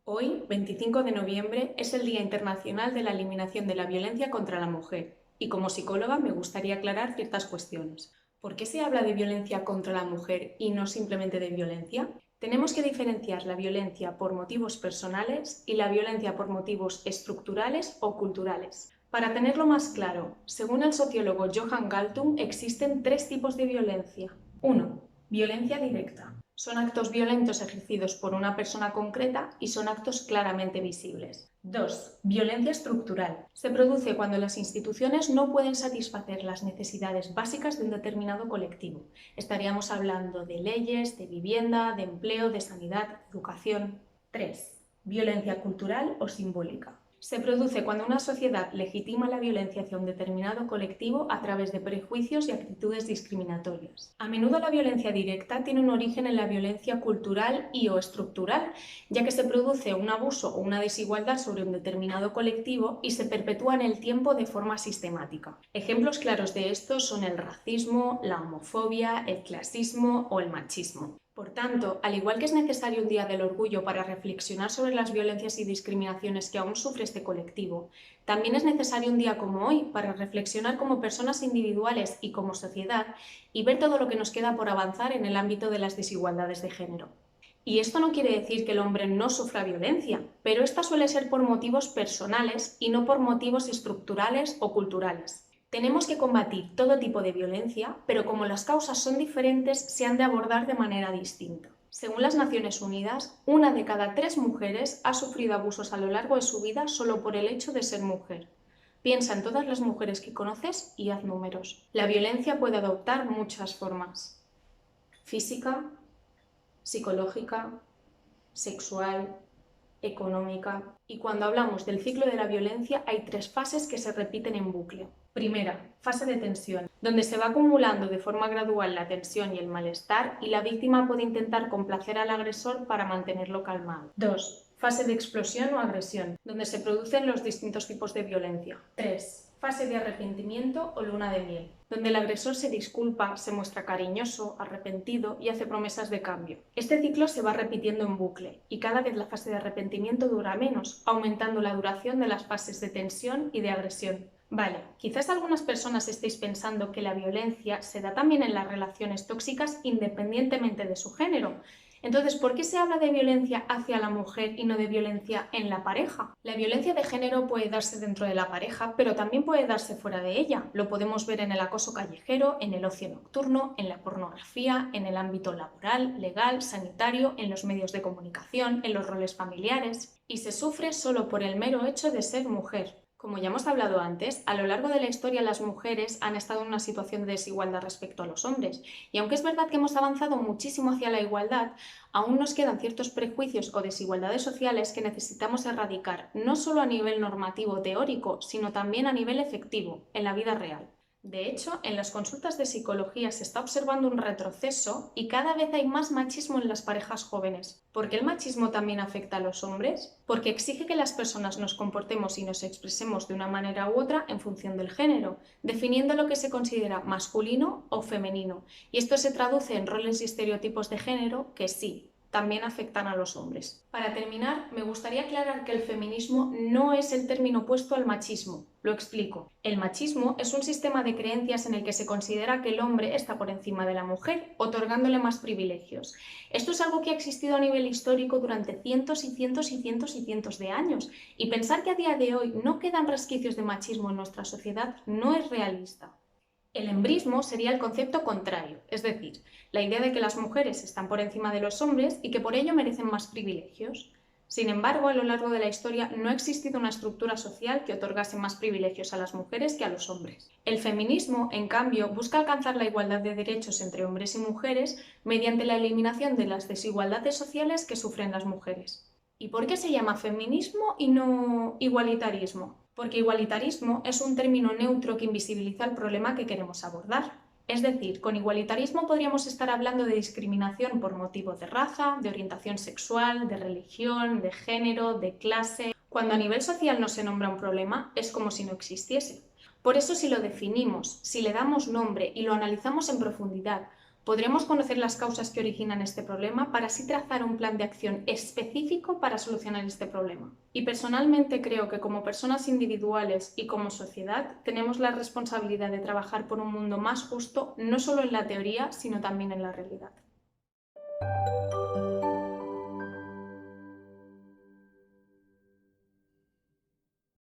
Hoy, 25 de noviembre, es el Día Internacional de la Eliminación de la Violencia contra la Mujer y como psicóloga me gustaría aclarar ciertas cuestiones. ¿Por qué se habla de violencia contra la mujer y no simplemente de violencia? Tenemos que diferenciar la violencia por motivos personales y la violencia por motivos estructurales o culturales. Para tenerlo más claro, según el sociólogo Johan Galtung, existen tres tipos de violencia. 1. Violencia directa. Son actos violentos ejercidos por una persona concreta y son actos claramente visibles. 2. Violencia estructural. Se produce cuando las instituciones no pueden satisfacer las necesidades básicas de un determinado colectivo. Estaríamos hablando de leyes, de vivienda, de empleo, de sanidad, educación. 3. Violencia cultural o simbólica. Se produce cuando una sociedad legitima la violencia hacia un determinado colectivo a través de prejuicios y actitudes discriminatorias. A menudo la violencia directa tiene un origen en la violencia cultural y o estructural, ya que se produce un abuso o una desigualdad sobre un determinado colectivo y se perpetúa en el tiempo de forma sistemática. Ejemplos claros de esto son el racismo, la homofobia, el clasismo o el machismo. Por tanto, al igual que es necesario un Día del Orgullo para reflexionar sobre las violencias y discriminaciones que aún sufre este colectivo, también es necesario un día como hoy para reflexionar como personas individuales y como sociedad y ver todo lo que nos queda por avanzar en el ámbito de las desigualdades de género. Y esto no quiere decir que el hombre no sufra violencia, pero esta suele ser por motivos personales y no por motivos estructurales o culturales. Tenemos que combatir todo tipo de violencia, pero como las causas son diferentes, se han de abordar de manera distinta. Según las Naciones Unidas, 1 de cada 3 mujeres ha sufrido abusos a lo largo de su vida solo por el hecho de ser mujer. Piensa en todas las mujeres que conoces y haz números. La violencia puede adoptar muchas formas: física, psicológica, sexual, económica. Y cuando hablamos del ciclo de la violencia hay 3 fases que se repiten en bucle. Primera, fase de tensión, donde se va acumulando de forma gradual la tensión y el malestar y la víctima puede intentar complacer al agresor para mantenerlo calmado. 2. Fase de explosión o agresión, donde se producen los distintos tipos de violencia. 3. Fase de arrepentimiento o luna de miel, donde el agresor se disculpa, se muestra cariñoso, arrepentido y hace promesas de cambio. Este ciclo se va repitiendo en bucle y cada vez la fase de arrepentimiento dura menos, aumentando la duración de las fases de tensión y de agresión. Vale, quizás algunas personas estéis pensando que la violencia se da también en las relaciones tóxicas independientemente de su género. Entonces, ¿por qué se habla de violencia hacia la mujer y no de violencia en la pareja? La violencia de género puede darse dentro de la pareja, pero también puede darse fuera de ella. Lo podemos ver en el acoso callejero, en el ocio nocturno, en la pornografía, en el ámbito laboral, legal, sanitario, en los medios de comunicación, en los roles familiares. Y se sufre solo por el mero hecho de ser mujer. Como ya hemos hablado antes, a lo largo de la historia las mujeres han estado en una situación de desigualdad respecto a los hombres. Y aunque es verdad que hemos avanzado muchísimo hacia la igualdad, aún nos quedan ciertos prejuicios o desigualdades sociales que necesitamos erradicar, no solo a nivel normativo teórico, sino también a nivel efectivo, en la vida real. De hecho, en las consultas de psicología se está observando un retroceso y cada vez hay más machismo en las parejas jóvenes. ¿Por qué el machismo también afecta a los hombres? Porque exige que las personas nos comportemos y nos expresemos de una manera u otra en función del género, definiendo lo que se considera masculino o femenino. Y esto se traduce en roles y estereotipos de género que sí, también afectan a los hombres. Para terminar, me gustaría aclarar que el feminismo no es el término opuesto al machismo. Lo explico. El machismo es un sistema de creencias en el que se considera que el hombre está por encima de la mujer, otorgándole más privilegios. Esto es algo que ha existido a nivel histórico durante cientos y cientos y cientos y cientos de años, y pensar que a día de hoy no quedan resquicios de machismo en nuestra sociedad no es realista. El embrismo sería el concepto contrario, es decir, la idea de que las mujeres están por encima de los hombres y que por ello merecen más privilegios. Sin embargo, a lo largo de la historia no ha existido una estructura social que otorgase más privilegios a las mujeres que a los hombres. El feminismo, en cambio, busca alcanzar la igualdad de derechos entre hombres y mujeres mediante la eliminación de las desigualdades sociales que sufren las mujeres. ¿Y por qué se llama feminismo y no igualitarismo? Porque igualitarismo es un término neutro que invisibiliza el problema que queremos abordar. Es decir, con igualitarismo podríamos estar hablando de discriminación por motivo de raza, de orientación sexual, de religión, de género, de clase. Cuando a nivel social no se nombra un problema, es como si no existiese. Por eso, si lo definimos, si le damos nombre y lo analizamos en profundidad, Podremos conocer las causas que originan este problema para así trazar un plan de acción específico para solucionar este problema. Y personalmente creo que como personas individuales y como sociedad tenemos la responsabilidad de trabajar por un mundo más justo, no solo en la teoría, sino también en la realidad.